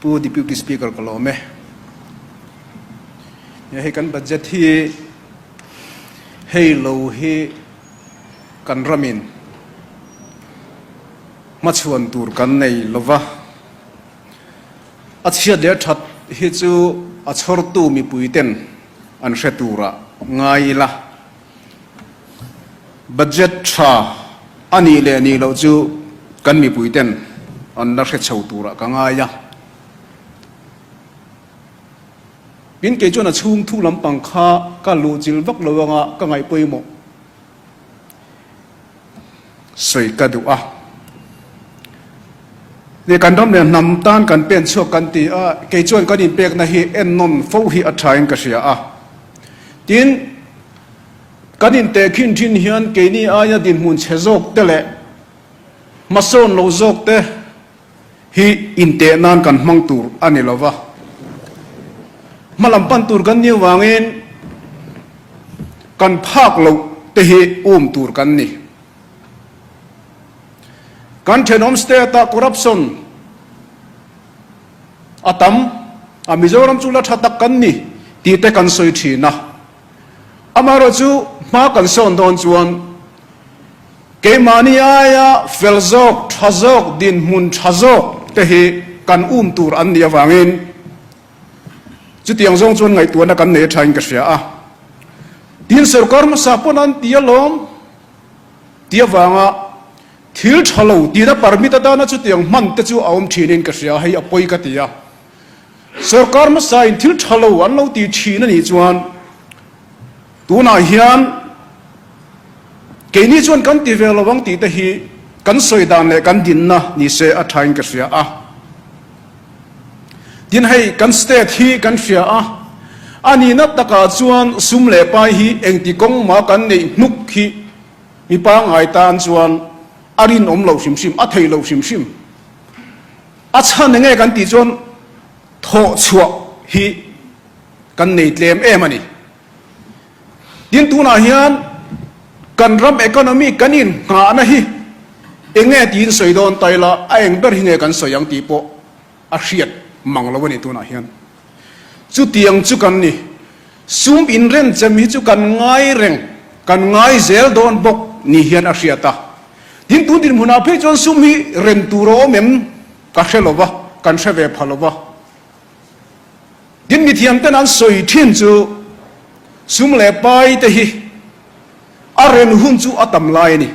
pu deputy speaker kalome ya he kan budget hi hei lo hi kan ramin machuan tur kan nei lova achia le that hi chu achhor tu mi puiten an hretura ngai la budget tha ani le ni lo chu kan mi puiten an na hre chho tura ka ngaya bin ke chona chung thu lampang kha ka lu jil vak lowanga ka ngai poimo soi ka du a ne kan dom le nam tan kan pen chok kan ti a ke chon kan in pek na hi en non fo hi a thain ka sia a tin kan in te khin thin hian ke ni aya din mun chezok te le mason lo zok te hi in te nan kan mang tur ani lova malam pan tur kan ni wangin kan phak lo te hi tur kan ni kan thenom state corruption atam a Mizoram chula thatak kan ni ti te kan soi thina amaro chu ma kan son don chuan ke mania ya felzok thazok din mun thazok te hi kan tur an ni awangin chu tiang zong chuan ngai tuana kan ne thain ka sia a tin sarkar ma sapon an tialom tiawanga thil thalo ti da permit da na chu tiang man te chu aum thinin ka sia hei apoi ka tia sarkar ma sa in thil thalo an lo ti thina ni chuan tuna hian ke ni chuan kan ti velawang ti te hi kan soidan le kan din na ni se a thain ka sia a tin hei kan state hi kan sia a ani na taka chuan sum le pai hi engti kong ma kan nei nuk hi mi pa ngai tan chuan arin om lo sim sim a thei lo sim sim a chan nge kan ti chuan tho chua hi kan nei tlem em ani tin tuna hian kan ram economy kanin nga na hi enge tin soidon taila a eng ber hinge kan soyang ti po a hriat manglawani tuna hian chu tiang chu kan ni sum in ren chami chu kan ngai reng kan ngai zel don bok ni hian a hriata tin tu din huna phe chon sum hi ren turo mem ka hrelowa kan hreve phalowa din mi thiam ten an soi thin chu sum le pai te hi a ren hun chu atam lai ni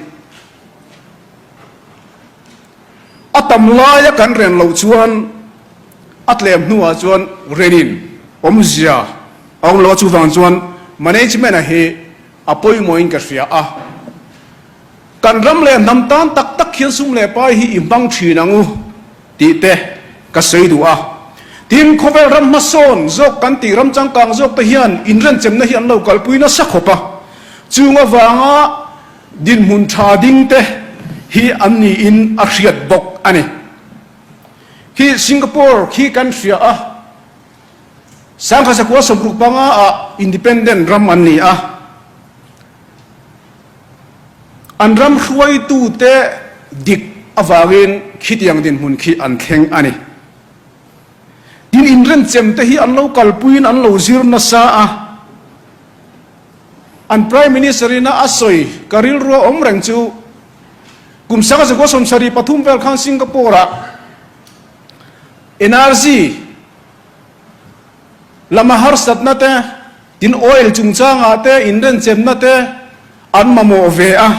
atam lai kan ren lo chuan atlem nuwa chuan renin omzia ong lo chu wang chuan management a he apoi moin ka sia a kan ram le nam tan tak tak khian sum le pai hi imbang thinangu ti te ka sei du a tin khovel ram mason zok kan ti ram chang kang zok te hian in ren chem na hian lo kalpuina sakhopa chunga wanga din mun tha ding te hi anni in a hriat bok ani hi Singapore khi kan sia a sangkha sakwa somruk panga a independent ram anni a an ram hruai tu te dik awangin khitiang din hun khi an thleng ani tin in ren chem te hi an lo kalpuin an lo zir na sa a an prime minister ina asoi karil ro om reng chu kum sangkha sakwa somsari pathum vel khang Singapore a energy lama har sat na te tin oil chung changa te in ren chem na te an mamo ve a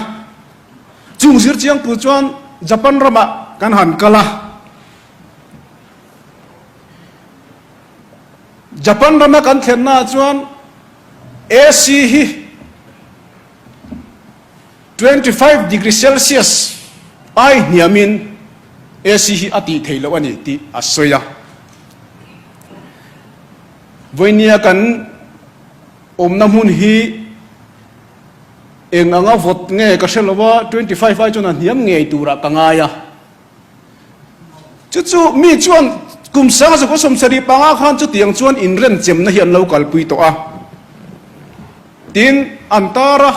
chung zir chiang pu chuan Japan rama kan han kala Japan rama kan thlen na chuan AC hi 25 degree Celsius ai niamin AC hi ati theilo ani ti asoya voinia kan omnam hun hi eng anga vot nge ka hrelowa 25 ai chona niam nge tura kangaya chu mi chuan kum sang so ko somsari panga khan chu tiang chuan in ren chem na hian local pui to a tin antara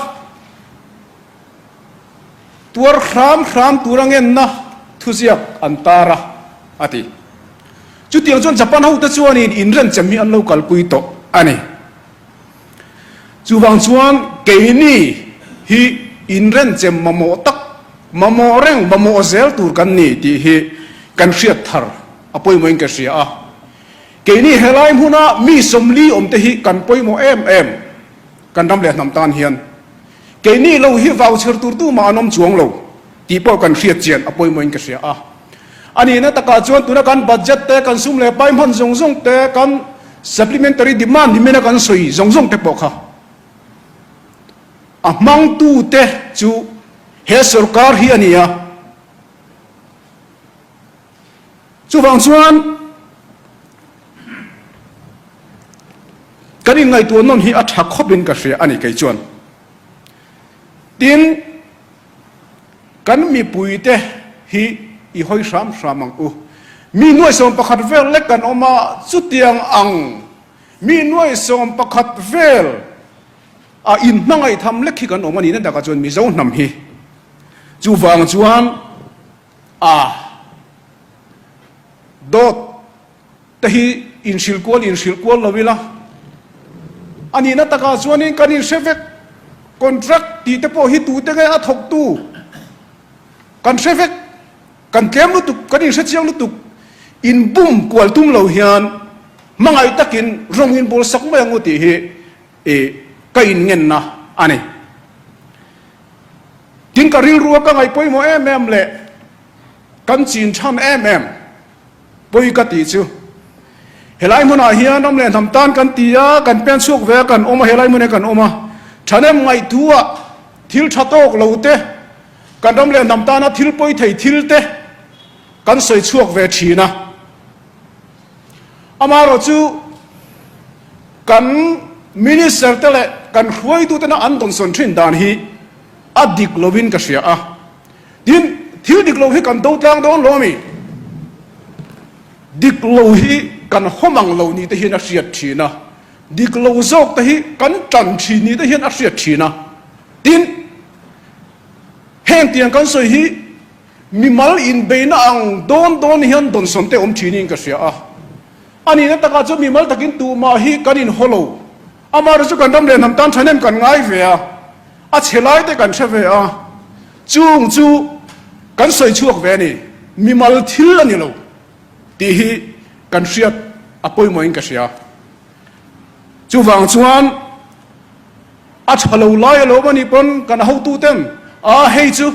tuar khram turangen na thuziak antara ati chú tiếng chuan Japan hậu ta chuan in ren chấm hi an local pui to ani chú vang chuan cái ni hi in ren chem mamo tak mamo reng mamo zel tur kan ni ti hi kan hriat thar apoi moin ka ria a cái ni helai huna mi somli om te hi kan poimo em kan ram le nam tan hian cái ni lo hi voucher tur tu ma anom chuang lo ti po kan hriat chian apoi moin ka ria a ani na taka chuan tuna kan budget te kan sum le pai man zong te kan supplementary demand himena kan soi zong te po kha a mang tu te chu he sarkar hi ania chu wang chuan kanin ngai tu non hi a thak khopin ka hria ani kai chuan tin kan mi pui te hi i hoi sam samang u mi nuai som pakhat vel le kan oma chutiang ang mi nuai som pakhat vel a in nangai tham le khi kan oma ni na daka chuan mi zo nam hi chu wang chuan a dot te hi in sil kwal lovila ani na taka chuan in kanin sevek contract ti te po hi tu te ga thok tu kan sevek kan kem lu tuk kan in chiang lu tuk in bum kwal tum lo hian mangai takin rongin bol sak mai angu ti hi kain ngen na ani tin ka ril ruwa ka ngai poimo le kan chin tham poi ka ti chu helai mona hian om le tham tan kan tia kan pen chuk ve kan oma helai mone kan oma thanem ngai tua thil thatok lo te kan rom le nam ta na thil poi thei thil te kan soi chuak ve thina amaro chu kan minister te le kan hruai tu te na an don son thin dan hi adik lovin ka sia a din thil dik lo hi kan do tlang don lo mi dik lo hi kan homang lo ni te hi na riat thina dik lo zok te hi kan tan thi ni te hi na riat thina din heng tiang kan soi hi mi mal in beina ang don hian don som te om thinin ka sia a ani na taka chu mi mal takin tu ma hi kanin holo amar chu kan dam le nam tan thanem kan ngai ve a chelai te kan thave a chung chu kan soi chuak ve ni mi mal thil ani lo ti hi kan riat apoi moin ka sia chu wang chuan a thalo lai lo mani pon kan ho tu tem a hei chu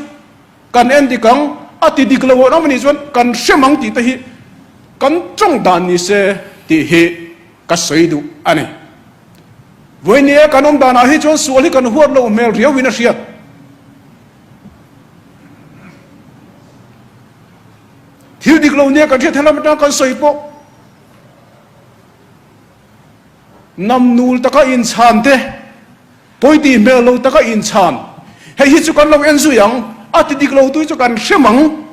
kan en di kang ati dik lo no mani chuan kan semang ti te hi kan chong dan ni se ti hi ka soi du ani voinia kanom dana hi chuan sual hi kan huat lo mel riau wina riat thil dik lo ne kan thia thalam ta kan soi po nam nul taka in chan te poi ti mel lo taka in chan hei hi chu kan lo en zu yang ati dik lo tu chu kan semang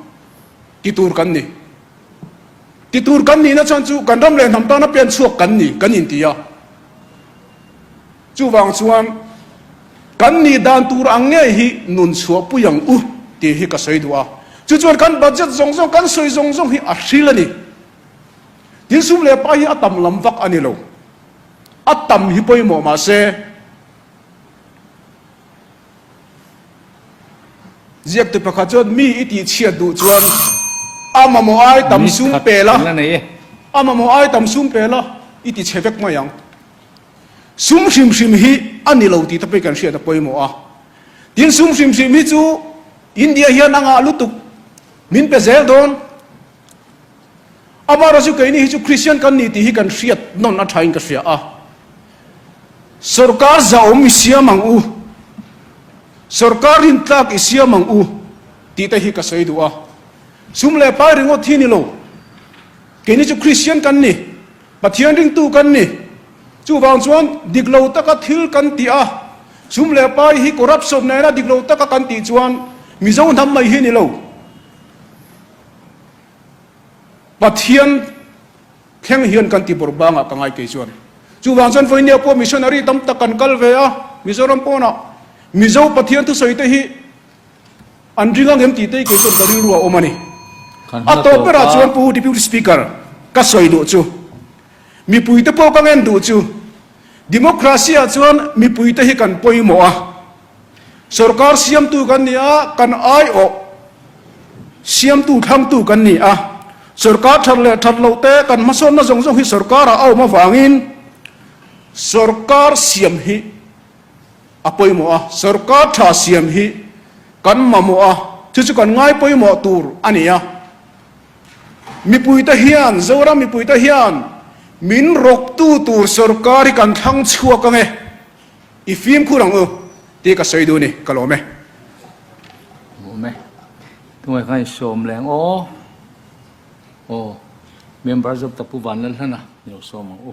ti tur kan ni na chan chu kan ram le nam ta na pen chuak kan ni kan in tia chu wang chuan kan ni dan tur ang nge hi nun chua pu yang u ti hi ka sei duwa chu chuan kan budget zong kan soi zong hi a hril ani tin sum le pa hi atam lam vak ani lo atam hi poimo ma se ziak te pakha chuan mi iti chia du chuan amamo ai tam sum pela amamo ai tam sum pela iti chevek ma yang sum hrim hi ani lo ti tape kan hria ta poimo a tin sum hrim hi chu india hian anga lutuk min pe zel don amara chu kaini hi chu christian kan ni ti hi kan hriat non a thain ka hria a sarkar zaom siamang u sarkar in tlak isiamang u ti ta hi ka sei du a sum le pa ringo thini lo kaini chu christian kan ni pathian ring tu kan ni chu wang chuan diklo taka thil kan ti a sum le pa hi corruption na na diklo taka kan ti chuan mi zo nam mai hi ni lo pathian kheng hian kan ti borbanga ka ngai ke chuan chu wang chuan voinia po missionary tam ta kan kal ve a mizoram po na mizo pathian tu soi te hi an ringang hem ti te ke chuan kari ruwa omani a to pera chuan pu deputy speaker ก็สวยดูจูมีปุยตะโปกังเงินดูจูดิโมคราซีอาจวนมีปุยตะให้กันปอยหมัวสรการเสียมตูกันนี่กันไอออกเสียมตูทำตูกันนี่สรการทัดเล่ทัดเราเตะกันมาส่วนมาส่งส่งให้สรการเอามาฝังอินสรการเสียมฮีปอยหมัวสรการท่าเสียมฮีกันมาหมัวที่จะกันง่ายปอยหมัวตูรอันนี้มีปุยตะเฮียนเจ้ารามีปุยตะเฮียนมินรกตูตูสรการกันทั้งชั่วกันเออีฟิล์มคู่หลังที่ก็ใส่ดูนี่ก็รู้ไหมรู้ไหมทำไมใครชมแรงโอ้เมมเบอร์จะตะปูวันแล้วนะเดี๋ยวชมโอ้